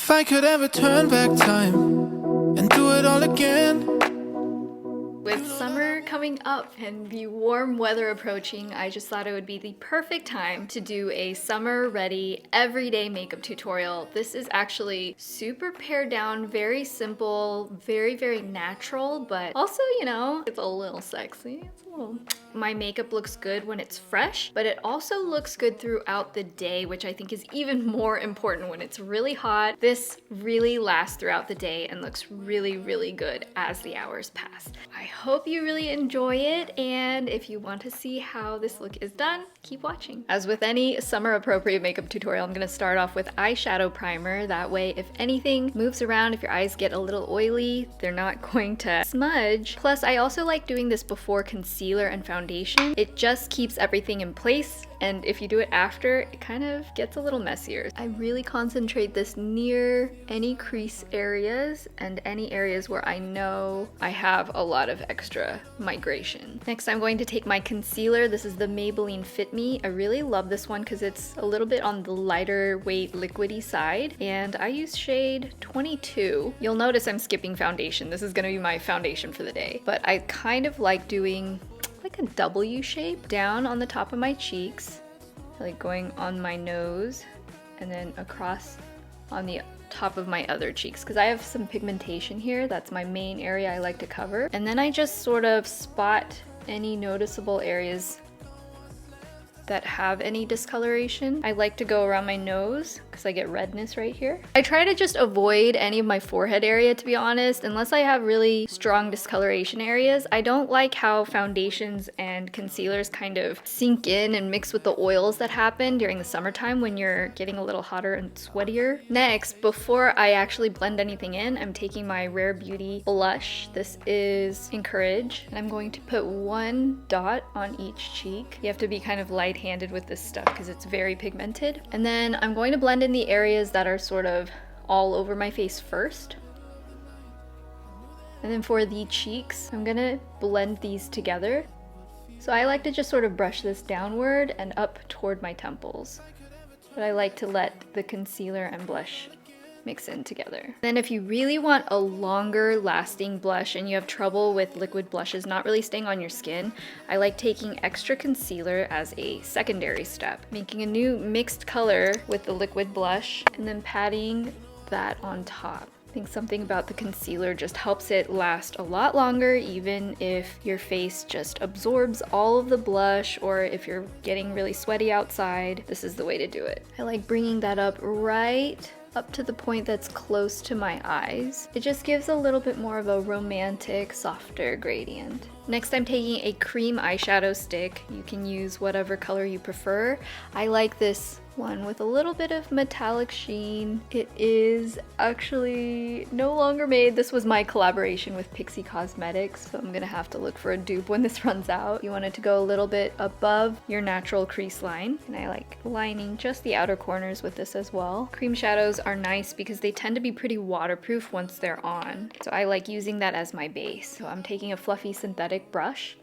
If I could ever turn back time and do it all again. With summer coming up and the warm weather approaching, I just thought it would be the perfect time to do a summer ready everyday makeup tutorial. This is actually super pared down, very simple, very natural, but also, you know, it's a little sexy. It's a little... My makeup looks good when it's fresh, but it also looks good throughout the day, which I think is even more important when it's really hot. This really lasts throughout the day and looks really good as the hours pass. I hope you really enjoy it, and if you want to see how this look is done, keep watching. As with any summer appropriate makeup tutorial, I'm gonna start off with eyeshadow primer. That way, if anything moves around, if your eyes get a little oily, they're not going to smudge. Plus, I also like doing this before concealer and foundation. It just keeps everything in place, and if you do it after, it kind of gets a little messier. I really concentrate this near any crease areas and any areas where I know I have a lot of extra migration. Next, I'm going to take my concealer. This is the Maybelline Fit Me. I really love this one because it's a little bit on the lighter weight liquidy side, and I use shade 22. You'll notice I'm skipping foundation. This is going to be my foundation for the day, but I kind of like doing like a W shape down on the top of my cheeks, like going on my nose and then across on the top of my other cheeks, because I have some pigmentation here. That's my main area I like to cover. And then I just sort of spot any noticeable areas that have any discoloration. I like to go around my nose because I get redness right here. I try to just avoid any of my forehead area, to be honest, unless I have really strong discoloration areas. I don't like how foundations and concealers kind of sink in and mix with the oils that happen during the summertime when you're getting a little hotter and sweatier. Next, before I actually blend anything in, I'm taking my Rare Beauty blush. This is Encourage, and I'm going to put one dot on each cheek. You have to be kind of light-handed with this stuff because it's very pigmented. And then I'm going to blend in the areas that are sort of all over my face first. And then for the cheeks, I'm gonna blend these together. So I like to just sort of brush this downward and up toward my temples. But I like to let the concealer and blush mix in together. Then if you really want a longer lasting blush and you have trouble with liquid blushes not really staying on your skin, I like taking extra concealer as a secondary step, making a new mixed color with the liquid blush and then patting that on top. I think something about the concealer just helps it last a lot longer, even if your face just absorbs all of the blush or if you're getting really sweaty outside. This is the way to do it. I like bringing that up right up to the point that's close to my eyes. It just gives a little bit more of a romantic, softer gradient. Next, I'm taking a cream eyeshadow stick. You can use whatever color you prefer. I like this one with a little bit of metallic sheen. It is actually no longer made. This was my collaboration with Pixi Cosmetics, so I'm gonna have to look for a dupe when this runs out. You want it to go a little bit above your natural crease line, and I like lining just the outer corners with this as well. Cream shadows are nice because they tend to be pretty waterproof once they're on, so I like using that as my base. So I'm taking a fluffy synthetic brush.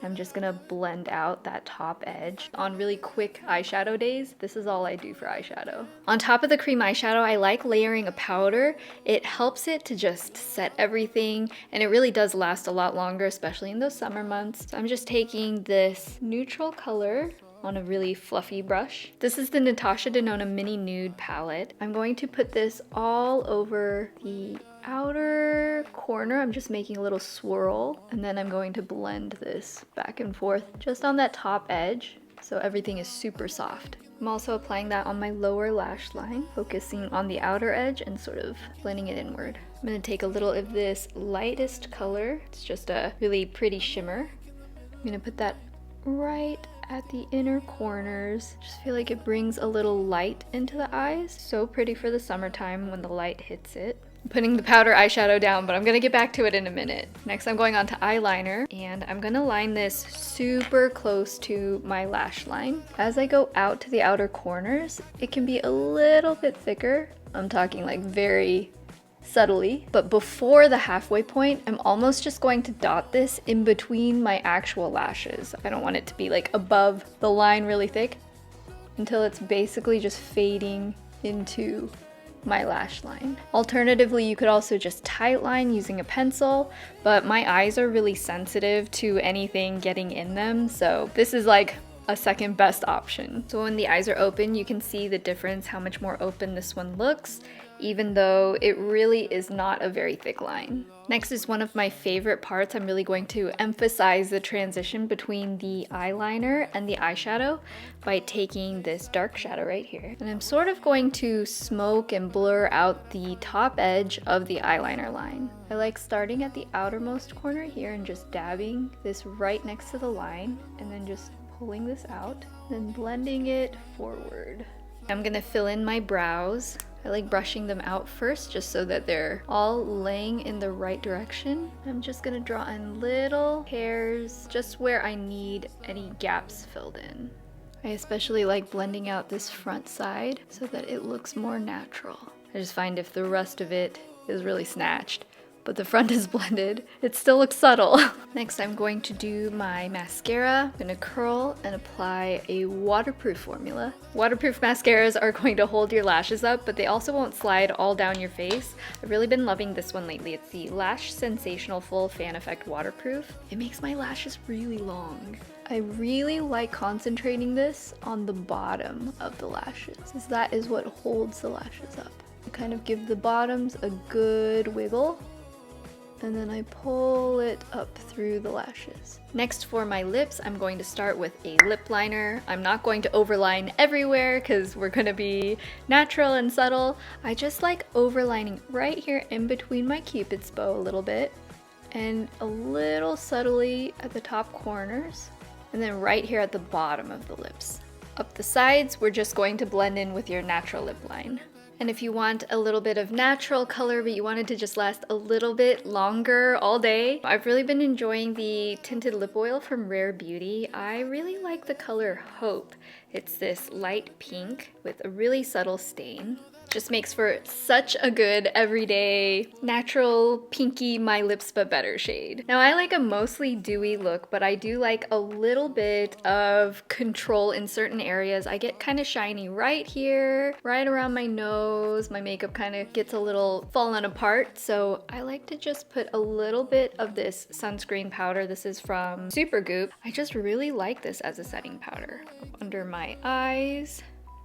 I'm just gonna blend out that top edge. On really quick eyeshadow days, this is all I do for eyeshadow. On top of the cream eyeshadow, I like layering a powder. It helps it to just set everything, and it really does last a lot longer, especially in those summer months. So I'm just taking this neutral color on a really fluffy brush. This is the Natasha Denona Mini Nude palette. I'm going to put this all over the outer corner. I'm just making a little swirl, and then I'm going to blend this back and forth just on that top edge so everything is super soft. I'm also applying that on my lower lash line, focusing on the outer edge and sort of blending it inward. I'm going to take a little of this lightest color. It's just a really pretty shimmer. I'm going to put that right at the inner corners. Just feel like it brings a little light into the eyes. So pretty for the summertime when the light hits it. I'm putting the powder eyeshadow down, but I'm gonna get back to it in a minute. Next, I'm going on to eyeliner, and I'm gonna line this super close to my lash line. As I go out to the outer corners, it can be a little bit thicker. I'm talking like very subtly, but before the halfway point, I'm almost just going to dot this in between my actual lashes. I don't want it to be like above the line really thick until it's basically just fading into my lash line. Alternatively, you could also just tightline using a pencil, but my eyes are really sensitive to anything getting in them, so this is like a second best option. So when the eyes are open, you can see the difference, how much more open this one looks, even though it really is not a very thick line. Next is one of my favorite parts. I'm really going to emphasize the transition between the eyeliner and the eyeshadow by taking this dark shadow right here. And I'm sort of going to smoke and blur out the top edge of the eyeliner line. I like starting at the outermost corner here and just dabbing this right next to the line, and then just pulling this out, then blending it forward. I'm gonna fill in my brows. I like brushing them out first just so that they're all laying in the right direction. I'm just gonna draw in little hairs just where I need any gaps filled in. I especially like blending out this front side so that it looks more natural. I just find if the rest of it is really snatched, but the front is blended, it still looks subtle. Next, I'm going to do my mascara. I'm gonna curl and apply a waterproof formula. Waterproof mascaras are going to hold your lashes up, but they also won't slide all down your face. I've really been loving this one lately. It's the Lash Sensational Full Fan Effect Waterproof. It makes my lashes really long. I really like concentrating this on the bottom of the lashes, since that is what holds the lashes up. I kind of give the bottoms a good wiggle, and then I pull it up through the lashes. Next, for my lips, I'm going to start with a lip liner. I'm not going to overline everywhere because we're gonna be natural and subtle. I just like overlining right here in between my cupid's bow a little bit, and a little subtly at the top corners, and then right here at the bottom of the lips. Up the sides, we're just going to blend in with your natural lip line. And if you want a little bit of natural color, but you want it to just last a little bit longer all day, I've really been enjoying the tinted lip oil from Rare Beauty. I really like the color Hope. It's this light pink with a really subtle stain. Just makes for such a good everyday natural pinky my lips but better shade. Now I like a mostly dewy look, but I do like a little bit of control in certain areas. I get kind of shiny right here, right around my nose. My makeup kind of gets a little fallen apart, so I like to just put a little bit of this sunscreen powder. This is from Supergoop. I just really like this as a setting powder. Under my eyes,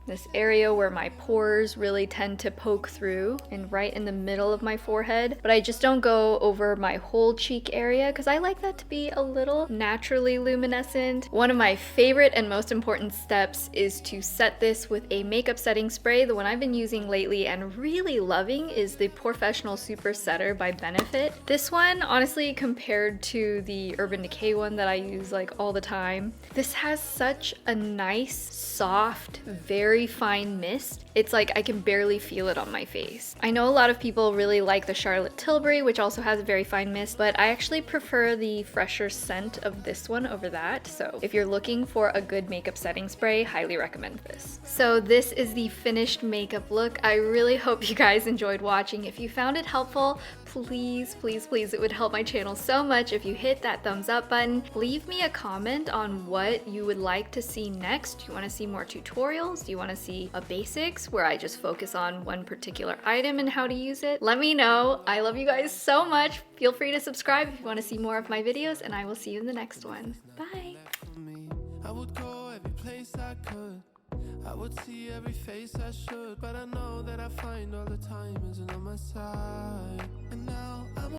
this area where my pores really tend to poke through, and right in the middle of my forehead, but I just don't go over my whole cheek area because I like that to be a little naturally luminescent. One of my favorite and most important steps is to set this with a makeup setting spray. The one I've been using lately and really loving is the Professional Super Setter by Benefit. This one, honestly, compared to the Urban Decay one that I use like all the time, this has such a nice, soft, very fine mist. It's like I can barely feel it on my face. I know a lot of people really like the Charlotte Tilbury, which also has a very fine mist, but I actually prefer the fresher scent of this one over that. So if you're looking for a good makeup setting spray, highly recommend this. So this is the finished makeup look. I really hope you guys enjoyed watching. If you found it helpful, please, please, please, it would help my channel so much if you hit that thumbs up button. Leave me a comment on what you would like to see next. Do you want to see more tutorials? Do you want to see a basics where I just focus on one particular item and how to use it? Let me know. I love you guys so much. Feel free to subscribe if you want to see more of my videos, and I will see you in the next one. Bye. I would go every place I could. I would see every face I should, but I know that I find all the time isn't on my side.